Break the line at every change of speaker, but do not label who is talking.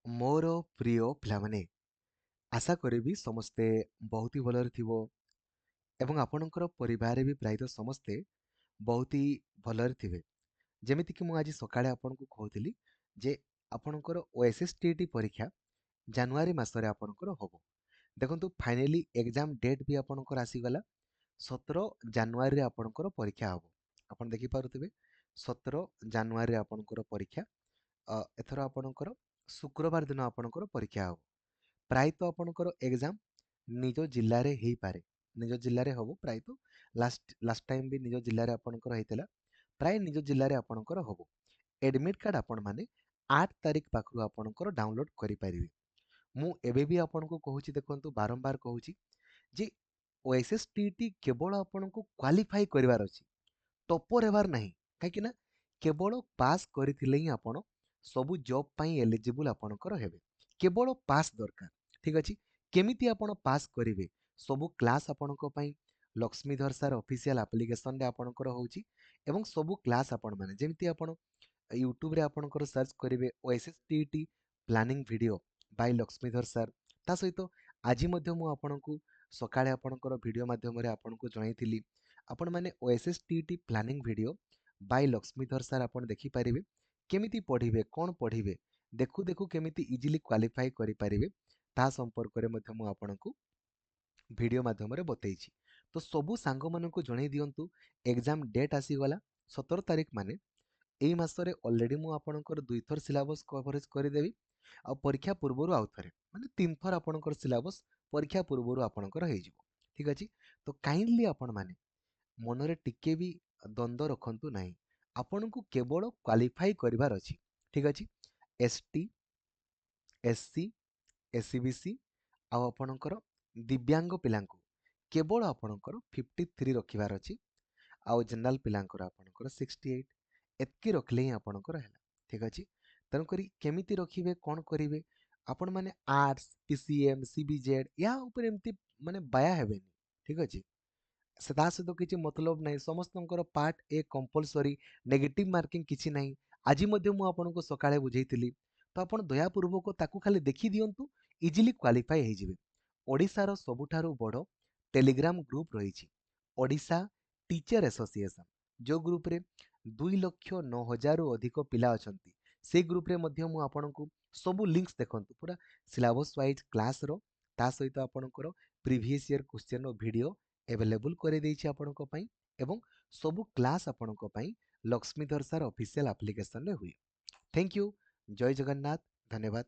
ମୋର ପ୍ରିୟ ପିଲାମାନେ, ଆଶା କରିବି ସମସ୍ତେ ବହୁତ ହି ଭଲରେ ଥିବ ଏବଂ ଆପଣଙ୍କର ପରିବାରରେ ବି ପ୍ରାୟତଃ ସମସ୍ତେ ବହୁତ ହି ଭଲରେ ଥିବେ। ଯେମିତିକି ମୁଁ ଆଜି ସକାଳେ ଆପଣଙ୍କୁ କହୁଥିଲି ଯେ ଆପଣଙ୍କର OSSTT ପରୀକ୍ଷା ଜାନୁଆରୀ ମାସରେ ଆପଣଙ୍କର ହବ। ଦେଖନ୍ତୁ ଫାଇନାଲି ଏକ୍ଜାମ ଡେଟ୍ ବି ଆପଣଙ୍କର ଆସିଗଲା। 17 ଜାନୁଆରୀରେ ଆପଣଙ୍କର ପରୀକ୍ଷା ହବ। ଆପଣ ଦେଖିପାରୁଥିବେ 17 ଜାନୁଆରୀରେ ଆପଣଙ୍କର ପରୀକ୍ଷା। ଏଥର ଆପଣଙ୍କର ଶୁକ୍ରବାର ଦିନ ଆପଣଙ୍କର ପରୀକ୍ଷା ହବ। ପ୍ରାୟତଃ ଆପଣଙ୍କର ଏକ୍ଜାମ ନିଜ ଜିଲ୍ଲାରେ ହେଇପାରେ, ନିଜ ଜିଲ୍ଲାରେ ହବ ପ୍ରାୟତଃ। ଲାଷ୍ଟ ଟାଇମ୍ ବି ନିଜ ଜିଲ୍ଲାରେ ଆପଣଙ୍କର ହେଇଥିଲା, ପ୍ରାୟ ନିଜ ଜିଲ୍ଲାରେ ଆପଣଙ୍କର ହବ। ଏଡମିଟ୍ କାର୍ଡ଼ ଆପଣମାନେ 8 ତାରିଖ ପାଖରୁ ଆପଣଙ୍କର ଡାଉନଲୋଡ୍ କରିପାରିବେ। ମୁଁ ଏବେ ବି ଆପଣଙ୍କୁ କହୁଛି, ଦେଖନ୍ତୁ ବାରମ୍ବାର କହୁଛି ଯେ OSSTT କେବଳ ଆପଣଙ୍କୁ କ୍ୱାଲିଫାଇ କରିବାର ଅଛି, ଟପର ହେବାର ନାହିଁ। କାହିଁକି ନା କେବଳ ପାସ୍ କରିଥିଲେ ହିଁ ଆପଣ ସବୁ ଜବ୍ ପାଇଁ ଏଲିଜିବୁଲ୍ ଆପଣଙ୍କର ହେବେ। କେବଳ ପାସ୍ ଦରକାର। ଠିକ୍ ଅଛି। କେମିତି ଆପଣ ପାସ୍ କରିବେ? ସବୁ କ୍ଲାସ୍ ଆପଣଙ୍କ ପାଇଁ ଲକ୍ଷ୍ମୀଧର ସାର୍ ଅଫିସିଆଲ ଆପ୍ଲିକେସନରେ ଆପଣଙ୍କର ହେଉଛି ଏବଂ ସବୁ କ୍ଲାସ୍ ଆପଣମାନେ ଯେମିତି ଆପଣ ୟୁଟ୍ୟୁବରେ ଆପଣଙ୍କର ସର୍ଚ୍ଚ କରିବେ OSSTT planning video by Lakshmidhar sir. ତା ସହିତ ଆଜି ମଧ୍ୟ ମୁଁ ଆପଣଙ୍କୁ ସକାଳେ ଆପଣଙ୍କର ଭିଡ଼ିଓ ମାଧ୍ୟମରେ ଆପଣଙ୍କୁ ଜଣାଇଥିଲି, ଆପଣମାନେ OSSTT planning video by Lakshmidhar sir ଆପଣ ଦେଖିପାରିବେ। କେମିତି ପଢ଼ିବେ, କ'ଣ ପଢ଼ିବେ, ଦେଖୁ ଦେଖୁ କେମିତି ଇଜିଲି କ୍ୱାଲିଫାଇ କରିପାରିବେ, ତାହା ସମ୍ପର୍କରେ ମଧ୍ୟ ମୁଁ ଆପଣଙ୍କୁ ଭିଡ଼ିଓ ମାଧ୍ୟମରେ ବତେଇଛି। ତ ସବୁ ସାଙ୍ଗମାନଙ୍କୁ ଜଣାଇ ଦିଅନ୍ତୁ, ଏକ୍ଜାମ ଡେଟ୍ ଆସିଗଲା 17 ତାରିଖ। ମାନେ ଏଇ ମାସରେ ଅଲରେଡ଼ି ମୁଁ ଆପଣଙ୍କର 2 ଥର ସିଲାବସ୍ କଭରେଜ କରିଦେବି, ଆଉ ପରୀକ୍ଷା ପୂର୍ବରୁ ଆଉ ଥରେ, ମାନେ 3 ଥର ଆପଣଙ୍କର ସିଲାବସ୍ ପରୀକ୍ଷା ପୂର୍ବରୁ ଆପଣଙ୍କର ହେଇଯିବ। ଠିକ୍ ଅଛି। ତ କାଇଣ୍ଡଲି ଆପଣମାନେ ମନରେ ଟିକେ ବି ଦ୍ୱନ୍ଦ୍ୱ ରଖନ୍ତୁ ନାହିଁ। ଆପଣଙ୍କୁ କେବଳ କ୍ୱାଲିଫାଇ କରିବାର ଅଛି। ଠିକ୍ ଅଛି। ST, SC, SCBC ଆଉ ଆପଣଙ୍କର ଦିବ୍ୟାଙ୍ଗ ପିଲାଙ୍କୁ କେବଳ ଆପଣଙ୍କର 53 ରଖିବାର ଅଛି, ଆଉ ଜେନେରାଲ ପିଲାଙ୍କର ଆପଣଙ୍କର 68। ଏତିକି ରଖିଲେ ହିଁ ଆପଣଙ୍କର ହେଲା। ଠିକ୍ ଅଛି। ତେଣୁକରି କେମିତି ରଖିବେ, କ'ଣ କରିବେ, ଆପଣମାନେ ଆର୍ଟ୍ସ, PCM, CBZ ଏହା ଉପରେ ଏମିତି ମାନେ ବାୟା ହେବେନି। ଠିକ୍ ଅଛି। ତା ସହିତ କିଛି ମତଲବ ନାହିଁ। ସମସ୍ତଙ୍କର ପାର୍ଟ ଏ କମ୍ପଲସରି, ନେଗେଟିଭ ମାର୍କିଂ କିଛି ନାହିଁ। ଆଜି ମଧ୍ୟ ମୁଁ ଆପଣଙ୍କୁ ସକାଳେ ବୁଝେଇଥିଲି। ତ ଆପଣ ଦୟାପୂର୍ବକ ତାକୁ ଖାଲି ଦେଖିଦିଅନ୍ତୁ, ଇଜିଲି କ୍ୱାଲିଫାଇ ହେଇଯିବେ। ଓଡ଼ିଶାର ସବୁଠାରୁ ବଡ଼ ଟେଲିଗ୍ରାମ ଗ୍ରୁପ ରହିଛି, ଓଡ଼ିଶା ଟିଚର ଆସୋସିଏସନ, ଯେଉଁ ଗ୍ରୁପରେ 2,09,000ରୁ ଅଧିକ ପିଲା ଅଛନ୍ତି। ସେଇ ଗ୍ରୁପରେ ମଧ୍ୟ ମୁଁ ଆପଣଙ୍କୁ ସବୁ ଲିଙ୍କ୍ସ ଦେଖନ୍ତୁ, ପୁରା ସିଲାବସ୍ ୱାଇଜ୍ କ୍ଲାସ୍ର, ତା ସହିତ ଆପଣଙ୍କର ପ୍ରିଭିୟସ୍ ଇୟର କ୍ୱେଶ୍ଚନର ଭିଡ଼ିଓ ଏଭେଲେବୁଲ୍ କରିଦେଇଛି ଆପଣଙ୍କ ପାଇଁ। ଏବଂ ସବୁ କ୍ଲାସ୍ ଆପଣଙ୍କ ପାଇଁ ଲକ୍ଷ୍ମୀଧର ସାର୍ ଅଫିସିଆଲ ଆପ୍ଲିକେସନରେ ହୁଏ। Thank you. ଜୟ ଜଗନ୍ନାଥ। ଧନ୍ୟବାଦ।